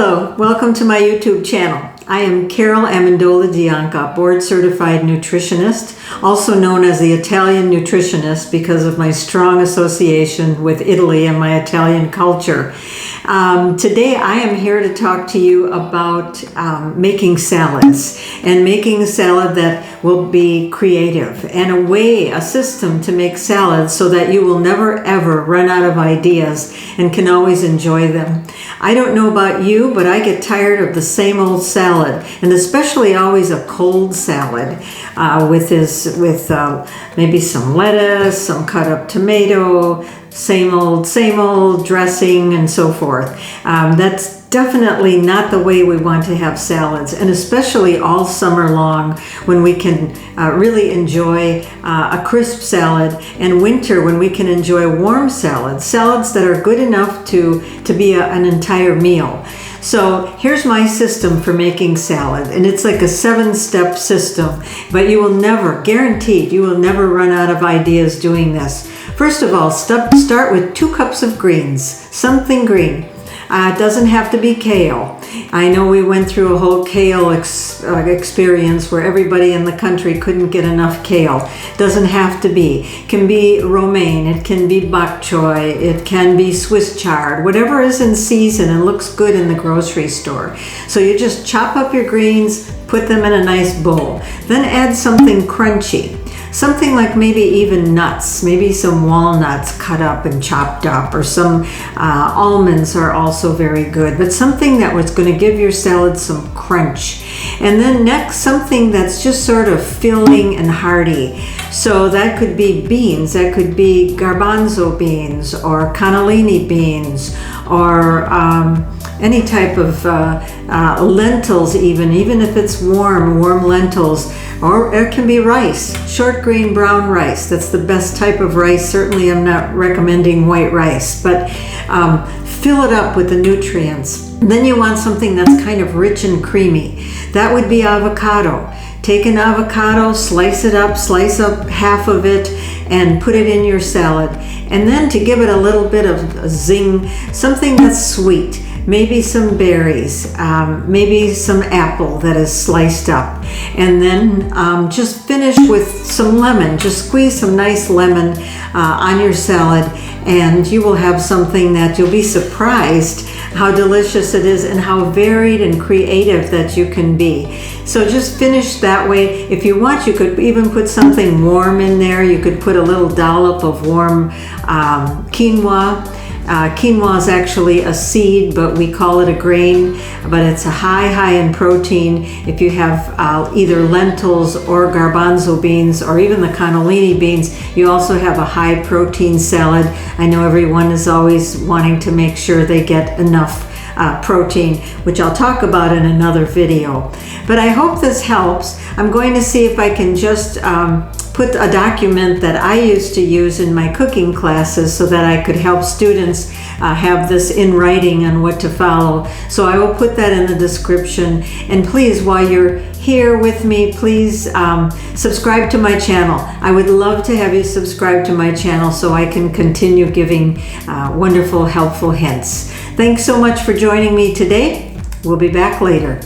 Hello, welcome to my YouTube channel. I am Carol Amendola-Dianca, board-certified nutritionist, also known as the Italian nutritionist because of my strong association with Italy and my Italian culture. Today I am here to talk to you about making salads and making a salad that will be creative and a system to make salads so that you will never ever run out of ideas and can always enjoy them. I don't know about you, but I get tired of the same old salad, and especially always a cold salad with maybe some lettuce, some cut up tomato, same old dressing, and so forth. That's definitely not the way we want to have salads, and especially all summer long when we can really enjoy a crisp salad, and winter when we can enjoy warm salads that are good enough to be an entire meal. So here's my system for making salad, and it's like a 7-step system, but you will never, guaranteed, you will never run out of ideas doing this. First of all, start with 2 cups of greens, something green. It doesn't have to be kale. I know we went through a whole kale experience where everybody in the country couldn't get enough kale. Doesn't have to be. It can be romaine, it can be bok choy, it can be Swiss chard, whatever is in season and looks good in the grocery store. So you just chop up your greens, put them in a nice bowl. Then add something crunchy. Something like maybe even nuts, maybe some walnuts cut up and chopped up, or some almonds are also very good, but something that was going to give your salad some crunch. And then next, something that's just sort of filling and hearty. So that could be beans, that could be garbanzo beans or cannellini beans, or any type of lentils, even if it's warm lentils, or it can be rice, short grain brown rice. That's the best type of rice. Certainly I'm not recommending white rice, but fill it up with the nutrients. Then you want something that's kind of rich and creamy. That would be avocado. Take an avocado, slice up half of it, and put it in your salad. And then to give it a little bit of a zing, something that's sweet. Maybe some berries, maybe some apple that is sliced up. And then just finish with some lemon. Just squeeze some nice lemon on your salad, and you will have something that you'll be surprised how delicious it is and how varied and creative that you can be. So just finish that way. If you want, you could even put something warm in there. You could put a little dollop of warm quinoa. Quinoa is actually a seed, but we call it a grain, but it's a high in protein. If you have either lentils or garbanzo beans or even the cannellini beans, you also have a high protein salad. I know everyone is always wanting to make sure they get enough protein, which I'll talk about in another video. But I hope this helps. I'm going to see if I can just put a document that I used to use in my cooking classes so that I could help students have this in writing on what to follow. So I will put that in the description. And please, while you're here with me, please subscribe to my channel. I would love to have you subscribe to my channel so I can continue giving wonderful, helpful hints. Thanks so much for joining me today. We'll be back later.